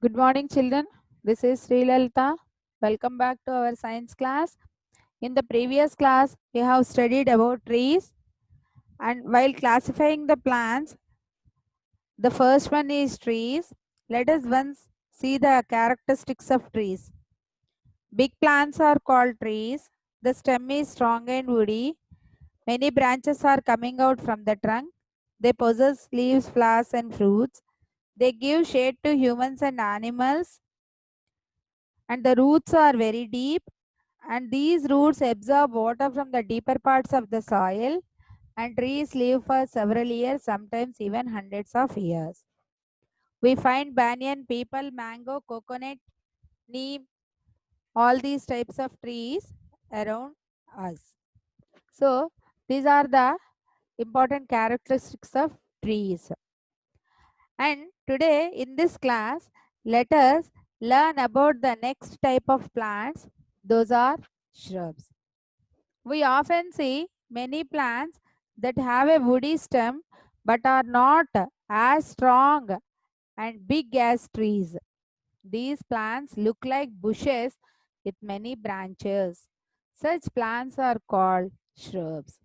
Good morning, children. This is Sri Lalita. Welcome back to our science class. In the previous class, we have studied about trees, and while classifying the plants, the first one is trees. Let us once see the characteristics of trees. Big plants are called trees. The stem is strong and woody. Many branches are coming out from the trunk. They possess leaves, flowers, and fruits. They give shade to humans and animals, and the roots are very deep, and these roots absorb water from the deeper parts of the soil, and trees live for several years, sometimes even hundreds of years. We find banyan, peepal, mango, coconut, neem, all these types of trees around us. So these are the important characteristics of trees. And today in this class, let us learn about the next type of plants. Those are shrubs. We often see many plants that have a woody stem but are not as strong and big as trees. These plants look like bushes with many branches. Such plants are called shrubs.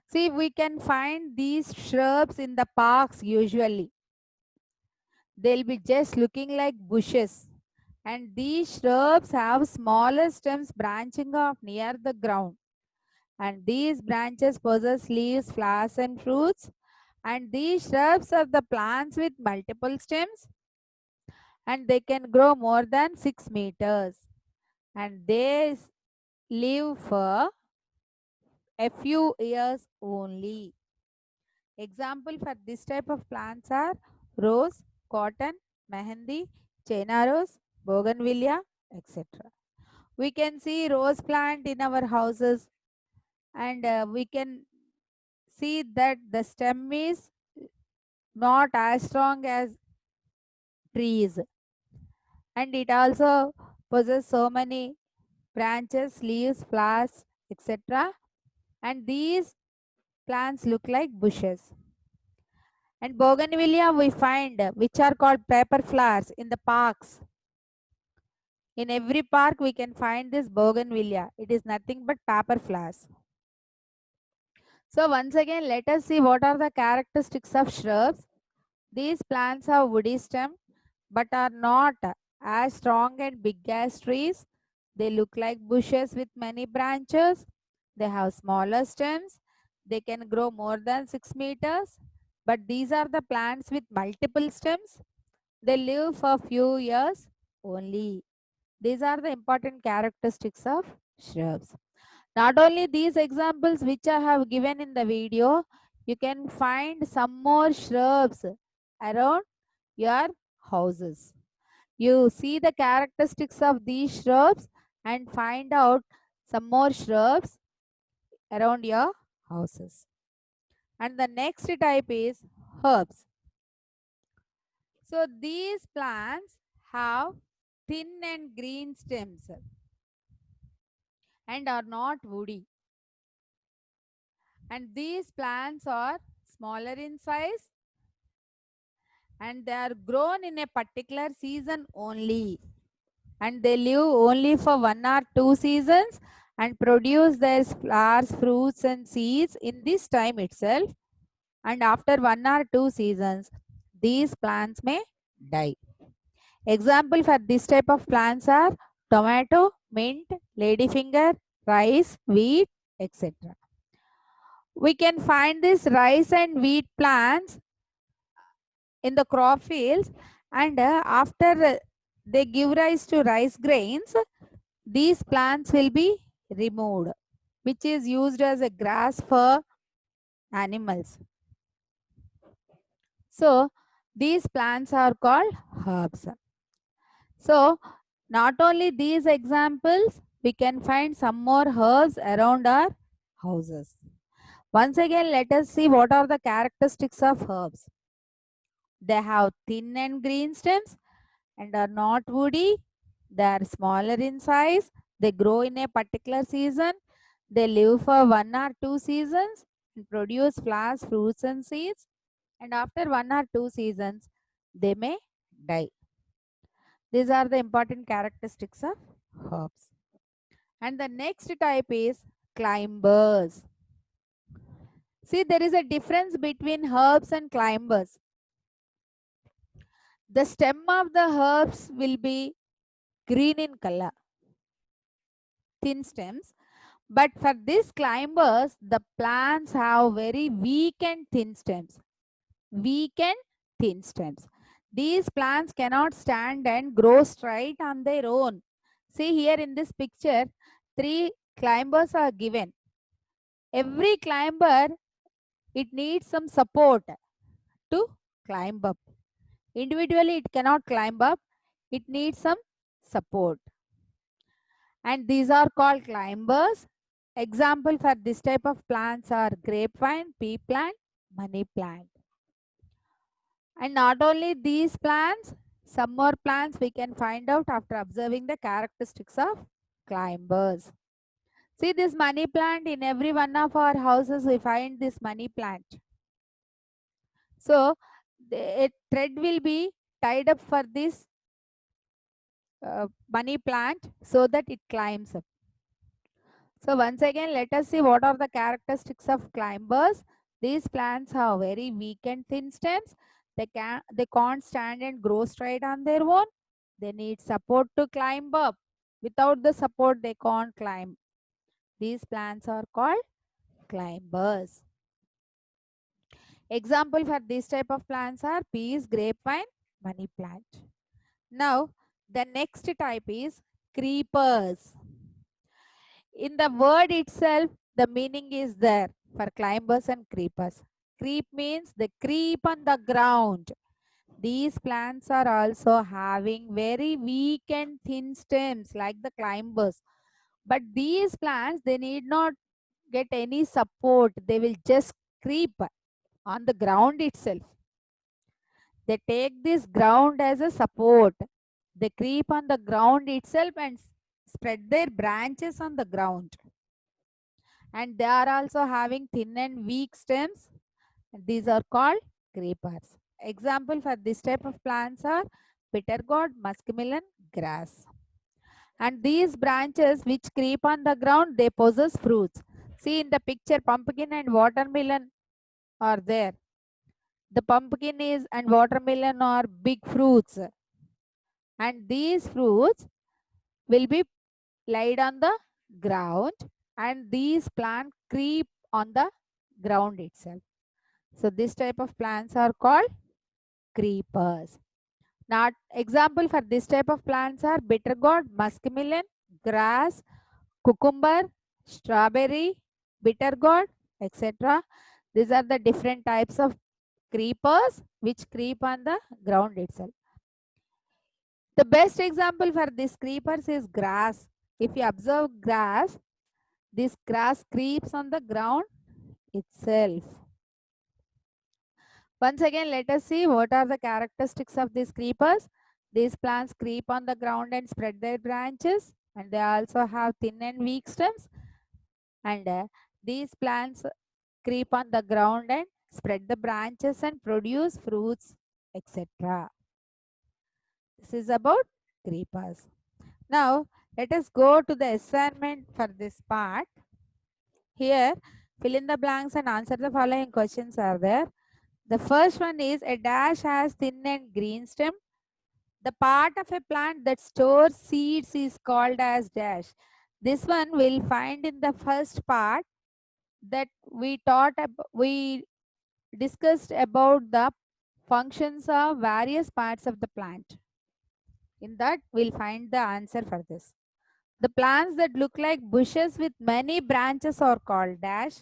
See, we can find these shrubs in the parks usually. They'll be just looking like bushes. And these shrubs have smaller stems branching off near the ground. And these branches possess leaves, flowers, and fruits. And these shrubs are the plants with multiple stems, and they can grow more than 6 meters. And they live for a few years only. Example for this type of plants are rose, cotton, mehendi, china rose, bougainvillea, etc. We can see rose plant in our houses, and we can see that the stem is not as strong as trees, and it also possesses so many branches, leaves, flowers, etc. And these plants look like bushes. And bougainvillea we find, which are called paper flowers in the parks. In every park we can find this bougainvillea. It is nothing but paper flowers. So once again, let us see what are the characteristics of shrubs. These plants have woody stem but are not as strong and big as trees. They look like bushes with many branches. They have smaller stems. They can grow more than 6 meters. But these are the plants with multiple stems. They live for few years only. These are the important characteristics of shrubs. Not only these examples which I have given in the video, you can find some more shrubs around your houses. You see the characteristics of these shrubs and find out some more shrubs around your houses. And the next type is herbs. So these plants have thin and green stems and are not woody. And these plants are smaller in size, and they are grown in a particular season only, and they live only for 1 or 2 seasons and produce their flowers, fruits, and seeds in this time itself. And after 1 or 2 seasons, these plants may die. Example for this type of plants are tomato, mint, ladyfinger, rice, wheat, etc. We can find these rice and wheat plants in the crop fields, and after they give rise to rice grains, these plants will be removed, which is used as a grass for animals. So these plants are called herbs. So not only these examples, we can find some more herbs around our houses. Once again, let us see what are the characteristics of herbs. They have thin and green stems and are not woody. They are smaller in size. They grow in a particular season. They live for 1 or 2 seasons and produce flowers, fruits, and seeds. And after 1 or 2 seasons, they may die. These are the important characteristics of herbs. And the next type is climbers. See, there is a difference between herbs and climbers. The stem of the herbs will be green in color, thin stems. But for these climbers, the plants have very weak and thin stems. Weak and thin stems. These plants cannot stand and grow straight on their own. See here in this picture, 3 climbers are given. Every climber, it needs some support to climb up. Individually, it cannot climb up. It needs some support. And these are called climbers. Example for this type of plants are grapevine, pea plant, money plant. And not only these plants, some more plants we can find out after observing the characteristics of climbers. See this money plant, in every one of our houses we find this money plant. So a thread will be tied up for this money plant so that it climbs up. So once again, let us see what are the characteristics of climbers. These plants have very weak and thin stems. They can't stand and grow straight on their own. They need support to climb up. Without the support, they can't climb. These plants are called climbers. Example for this type of plants are peas, grapevine, money plant. Now, the next type is creepers. In the word itself, the meaning is there for climbers and creepers. Creep means they creep on the ground. These plants are also having very weak and thin stems like the climbers. But these plants, they need not get any support. They will just creep on the ground itself. They take this ground as a support. They creep on the ground itself and spread their branches on the ground. And they are also having thin and weak stems. These are called creepers. Example for this type of plants are bitter gourd, muskmelon, grass. And these branches which creep on the ground, they possess fruits. See in the picture, pumpkin and watermelon are there. The pumpkin is and watermelon are big fruits. And these fruits will be laid on the ground, and these plants creep on the ground itself. So this type of plants are called creepers. Not example for this type of plants are bitter gourd, muskmelon, grass, cucumber, strawberry, bitter gourd, etc. These are the different types of creepers which creep on the ground itself. The best example for these creepers is grass. If you observe grass, this grass creeps on the ground itself. Once again, let us see what are the characteristics of these creepers. These plants creep on the ground and spread their branches, and they also have thin and weak stems. And these plants creep on the ground and spread the branches and produce fruits, etc. This is about creepers. Now, let us go to the assignment for this part. Here, fill in the blanks and answer the following questions are there. The first one is a dash has thin and green stem. The part of a plant that stores seeds is called as dash. This one we'll find in the first part that we discussed about the functions of various parts of the plant. In that we'll find the answer for this. The plants that look like bushes with many branches are called dash,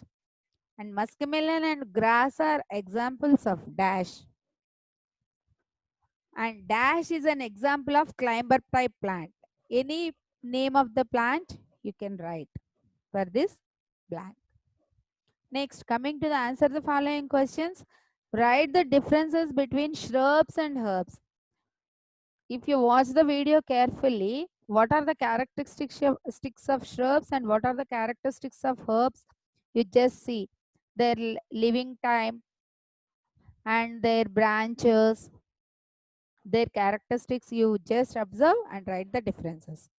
and muskmelon and grass are examples of dash. And dash is an example of climber type plant. Any name of the plant you can write for this blank. Next, coming to the answer the following questions. Write the differences between shrubs and herbs. If you watch the video carefully, what are the characteristics of shrubs and what are the characteristics of herbs? You just see their living time and their branches Their characteristics you just observe and write the differences.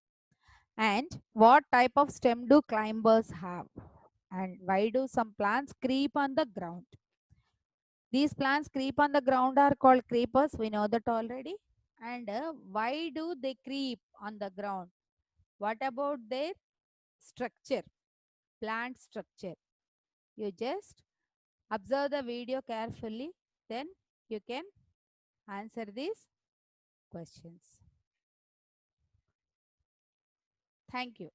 And what type of stem do climbers have? And why do some plants creep on the ground? These plants creep on the ground are called creepers. We know that already. And why do they creep on the ground? What about their structure, plant structure? You just observe the video carefully, then you can answer these questions. Thank you.